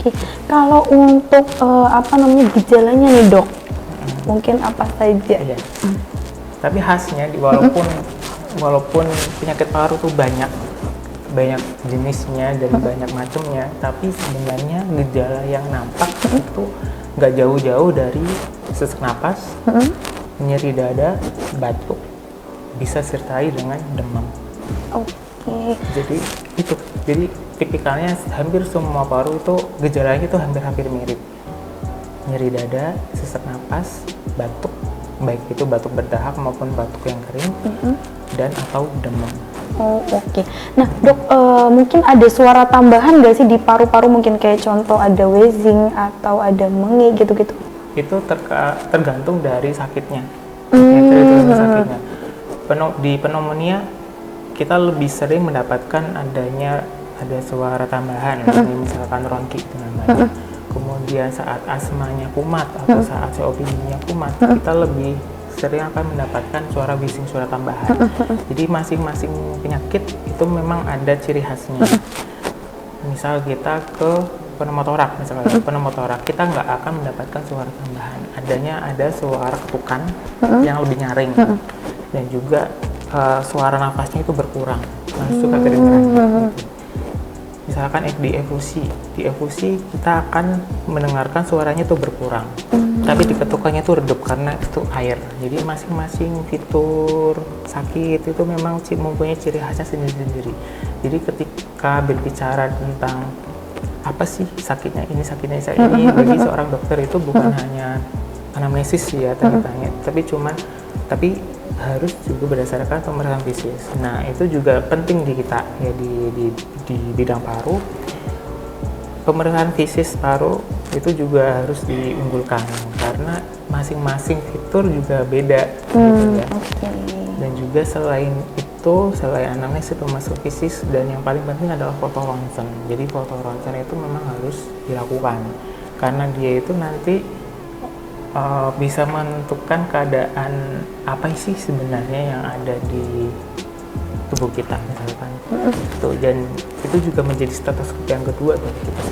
Oke, kalau untuk apa namanya gejalanya nih dok, mungkin apa saja? Iya. Tapi khasnya walaupun penyakit paru tuh banyak jenisnya dan banyak macamnya, tapi sebenarnya gejala yang nampak itu nggak jauh-jauh dari sesak napas, nyeri dada, batuk, bisa sertai dengan demam. Oke. Jadi tipikalnya hampir semua paru itu gejalanya itu hampir mirip. Nyeri dada, sesak napas, batuk, baik itu batuk berdahak maupun batuk yang kering, dan atau demam. Oh oke. Nah dok, mungkin ada suara tambahan nggak sih di paru-paru, mungkin kayak contoh ada wheezing atau ada menge gitu-gitu? Itu tergantung dari sakitnya. Tergantung sakitnya. Di pneumonia kita lebih sering mendapatkan ada suara tambahan, misalkan ronki itu namanya. Kemudian saat asmanya kumat atau saat COPD-nya kumat, kita lebih sering akan mendapatkan suara wheezing, suara tambahan. Jadi masing-masing penyakit itu memang ada ciri khasnya. Misal kita ke pneumotorak, kita nggak akan mendapatkan suara tambahan. Ada suara ketukan yang lebih nyaring, dan juga suara nafasnya itu berkurang, suka kedengeran. Gitu. Misalkan di efusi kita akan mendengarkan suaranya itu berkurang, tapi di ketukannya itu redup karena itu air. Jadi masing-masing fitur sakit itu memang mempunyai ciri khasnya sendiri-sendiri. Jadi ketika berbicara tentang apa sih sakitnya ini bagi seorang dokter itu bukan hanya anamnesis ya tanya, tapi harus juga berdasarkan pemeriksaan fisik. Nah itu juga penting di kita ya di bidang paru. Pemeriksaan fisik paru itu juga harus diunggulkan karena masing-masing fitur juga beda gitu ya. Dan juga selain anamnesis, pemeriksaan fisik, dan yang paling penting adalah foto ronsen. Jadi foto ronsen itu memang harus dilakukan karena dia itu nanti bisa menentukan keadaan apa sih sebenarnya yang ada di tubuh kita misalkan. Dan itu juga menjadi stetoskop yang kedua tuh kita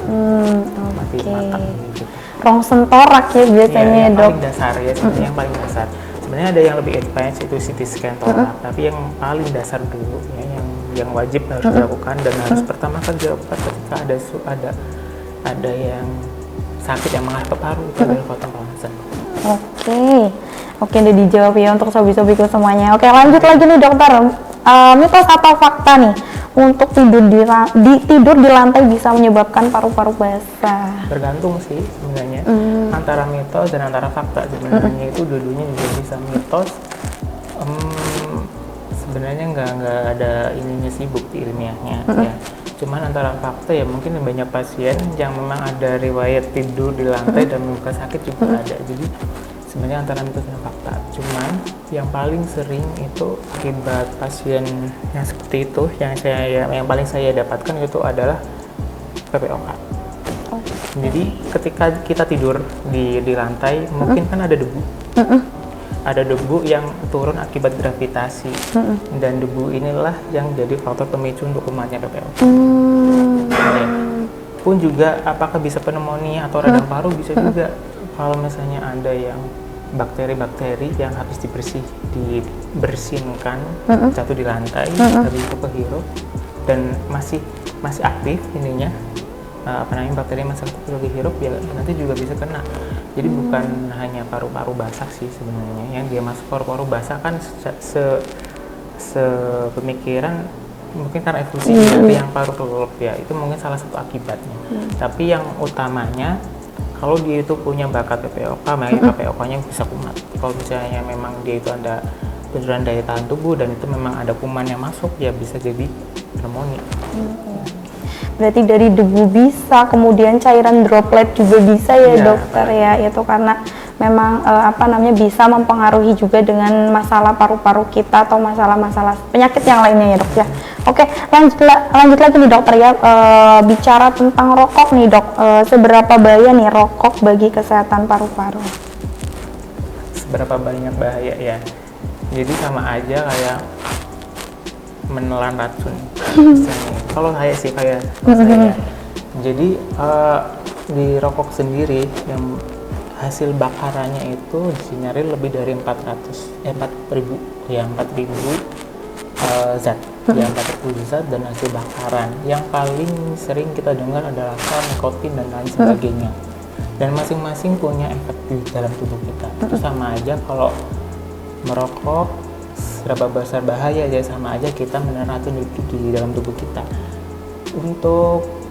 mati mata gitu. Rongsen torak ya biasanya yang dok. Paling dasar ya, yang paling dasar. Sebenarnya ada yang lebih advance itu CT scan torak, tapi yang paling dasar dulu ya, yang wajib harus dilakukan dan harus pertama kali dilakukan ketika ada yang sakit yang mengarah ke paru itu adalah foto ronsen. Oke, udah dijawab ya untuk sobi-sobiku semuanya. Oke, lanjut lagi nih dokter. Mitos atau fakta nih untuk tidur di lantai bisa menyebabkan paru-paru basah? Tergantung sih sebenarnya antara mitos dan antara fakta. Sebenarnya itu dua-duanya juga bisa. Mitos sebenarnya nggak ada ininya sih, bukti ilmiahnya ya. Cuman antara fakta ya mungkin banyak pasien yang memang ada riwayat tidur di lantai dan luka sakit juga ada. Jadi sebenarnya antara mitos dan fakta. Cuman yang paling sering itu akibat pasien yang seperti itu yang paling saya dapatkan itu adalah PPOK. Jadi ketika kita tidur di lantai mungkin kan ada debu. Ada debu yang turun akibat gravitasi, dan debu inilah yang jadi faktor pemicu untuk kumatnya PPOK. Pun juga apakah bisa pneumonia atau radang paru, bisa juga kalau misalnya ada yang bakteri-bakteri yang habis dibersihkan jatuh di lantai, habis itu kehirup dan masih aktif ininya, bakteri masih aktif kehirup ya nanti juga bisa kena. Jadi bukan hanya paru-paru basah sih sebenarnya, yang dia masuk paru-paru basah kan sepemikiran mungkin karena efusi, tapi yang paru kelup ya itu mungkin salah satu akibatnya. Tapi yang utamanya kalau dia itu punya bakat PPOK, maka PPOK-nya bisa kumat. Kalau misalnya memang dia itu ada penurunan daya tahan tubuh dan itu memang ada kuman yang masuk, ya bisa jadi pneumonia. Berarti dari debu bisa, kemudian cairan droplet juga bisa ya dokter ya, itu karena memang bisa mempengaruhi juga dengan masalah paru-paru kita atau masalah-masalah penyakit yang lainnya ya dok ya. Oke, lanjut lagi nih dokter ya, bicara tentang rokok nih dok, seberapa bahaya nih rokok bagi kesehatan paru-paru? Seberapa banyak bahaya ya? Jadi sama aja kayak menelan racun. Kalau saya sih saya. Jadi di rokok sendiri yang hasil bakarannya itu disinyalir lebih dari 4.000 zat, ya 4.000 zat dan hasil bakaran. Yang paling sering kita dengar adalah asam, nikotin dan lain sebagainya. Dan masing-masing punya efek di dalam tubuh kita. Itu sama aja kalau merokok seberapa besar bahaya ya, sama aja kita menelan racun di dalam tubuh kita. Untuk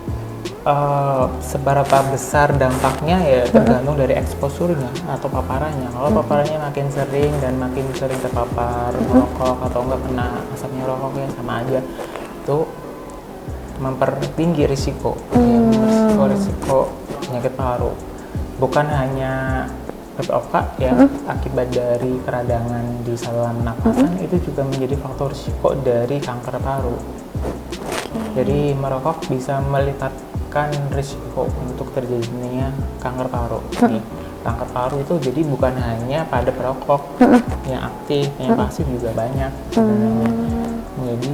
seberapa besar dampaknya ya tergantung dari eksposurnya atau paparannya. Kalau paparannya makin sering dan makin sering terpapar merokok atau enggak kena asapnya rokok, ya sama aja itu mempertinggi risiko penyakit paru. Bukan hanya PPOK ya, akibat dari peradangan di saluran napasan itu juga menjadi faktor risiko dari kanker paru. Jadi merokok bisa melipatkan risiko untuk terjadinya kanker paru. Jadi, kanker paru itu jadi bukan hanya pada perokok yang aktif, yang pasif juga banyak sebenarnya. Jadi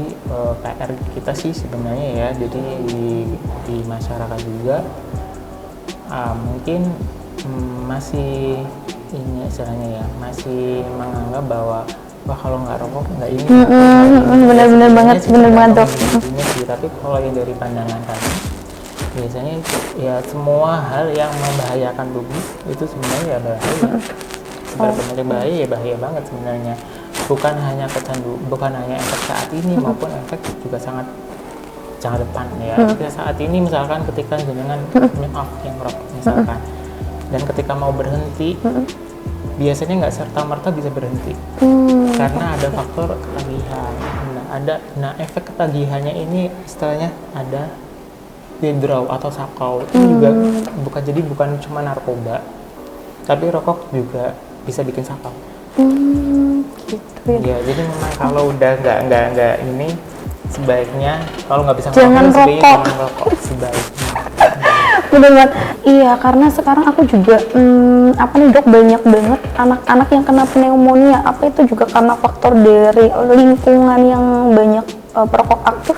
PR kita sih sebenarnya ya, jadi di masyarakat juga mungkin masih ini istilahnya ya, masih menganggap bahwa wah kalau nggak rokok nggak ini. Benar-benar banget, benar banget dok. Tapi kalau yang dari pandangan kami, biasanya ya semua hal yang membahayakan tubuh itu sebenarnya ya bahaya. Sebenarnya bahaya ya bahaya banget sebenarnya. Bukan hanya bukan hanya efek saat ini maupun efek juga sangat depan ya. Saat ini misalkan ketika jenengan off yang rokok misalkan, dan ketika mau berhenti biasanya nggak serta-merta bisa berhenti karena ada faktor ketagihan. Nah efek ketagihannya ini istilahnya ada withdrawal atau sakau. Itu juga bukan cuma narkoba, tapi rokok juga bisa bikin sakau. Gitu ya. Jadi memang kalau udah nggak ini, sebaiknya kalau nggak bisa jangan jangan rokok sebaiknya. Bener banget. Iya, karena sekarang aku juga dok, banyak banget anak-anak yang kena pneumonia. Apa itu juga karena faktor dari lingkungan yang banyak perokok aktif